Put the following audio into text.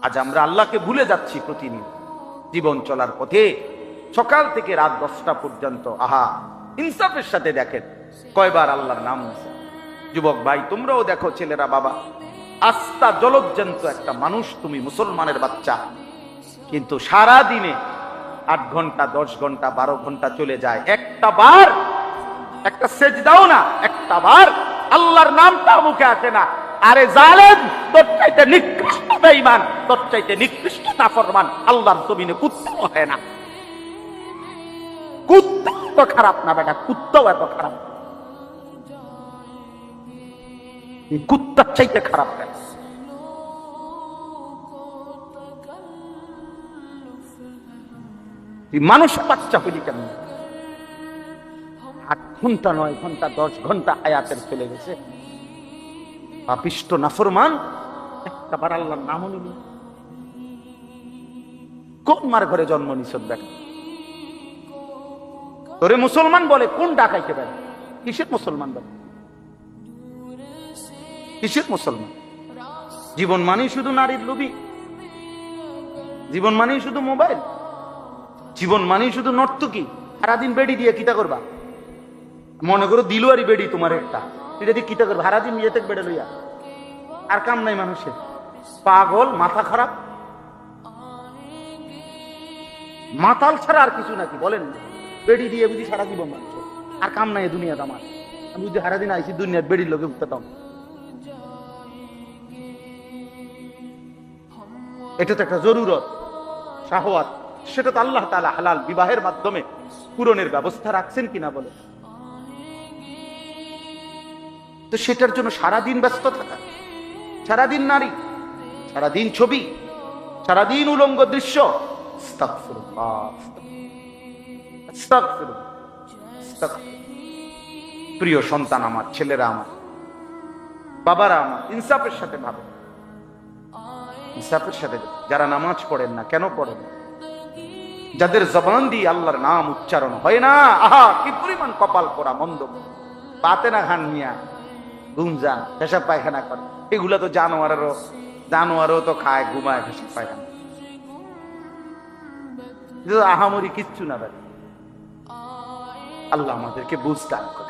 আজ আমরা আল্লাহকে ভুলে যাচ্ছি প্রতিদিন জীবন চলার পথে। সকাল থেকে রাত 10টা পর্যন্ত আহা ইনসাফের সাথে দেখেন কয়বার আল্লাহর নাম নিছে। যুবক ভাই তোমরাও দেখো, ছেলেরা বাবা, আস্থা জলজ্জান্ত একটা মানুষ তুমি, মুসলমানের বাচ্চা, কিন্তু সারা দিনে 8 ঘন্টা 10 ঘন্টা 12 ঘন্টা চলে যায়, একটা বার একটা সেজদাও না, একটা বার আল্লাহর নামটা মুখে আসে না। আরে জালেম, তোর চাইতে নিকৃষ্ট বেঈমান, তোর চাইতে নিকৃষ্ট নাফরমান আল্লাহর জমিনে কুত্তাও হয় না। কুত্তা তো খারাপ না বেটা, কুত্তাও এত খারাপ, কুত্তার চাইতে খারাপ বেটা। মানুষ বাচ্চা হইলি কেন? 8 ঘন্টা 9 ঘন্টা 10 ঘন্টা হায়াতের চলে গেছে, পাপিষ্ট নাফরমান একটাবার আল্লাহর নামও নিবি। কোন মার ঘরে জন্ম নিছ দেখ? তোরে মুসলমান বলে, কোন ডাকাইতে পারে? কিসের মুসলমান বলে? কিসের মুসলমান? জীবন মানেই শুধু নারীর লোভী, জীবন মানেই শুধু মোবাইল, জীবন মানেই শুধু নর্তকী। সারাদিন বেড়ি দিয়ে কিতা করবা? মনে করো দিলুয়ারি বেড়ি তোমার একটা, এটা দিয়ে কিতা করবা? সারাদিন ইয়েতে বেড়ে লইয়া আর কাম নাই মানুষের। পাগল, মাথা খারাপ, মাতাল ছাড়া আর কিছু নাকি বলেন? বেড়ি দিয়ে বুঝি সারা জীবন মানুষ, আর কাম নাই দুনিয়াতে আমার। আমি বুঝি সারাদিন আইসি দুনিয়ার বেড়ির লোকে উঠতাম। এটা তো একটা জরুরত, শাহওয়াত, সেটা তো আল্লাহ তাআলা হালাল বিবাহের মাধ্যমে পূরণের ব্যবস্থা রাখছেন কিনা বলে। তো সেটার জন্য সারাদিন ব্যস্ত থাকা, সারাদিন নারী, সারাদিন ছবি, সারাদিন উলঙ্গ দৃশ্য। আস্তাগফিরুল্লাহ, আস্তাগফিরুল্লাহ, আস্তাগফিরুল্লাহ। প্রিয় সন্তান আমার, ছেলেরা আমার, বাবারা আমার, ইনসাফের সাথে ভাবে, ইনসাফের সাথে। যারা নামাজ পড়েন না, কেন পড়েন? যাদের জবান দিয়ে আল্লাহর নাম উচ্চারণ হয় না, আহা কি পরিমাণ কপাল পোড়া মন্দ। পাতে না খান মিয়া, গুমজা, পেশাব পায়খানা করে, এগুলা তো জানোয়ারও তো খায়, ঘুমায়, পেশাব পায়খানা, আহামরি কিচ্ছু না। আল্লাহ আমাদেরকে বুঝ দান করে।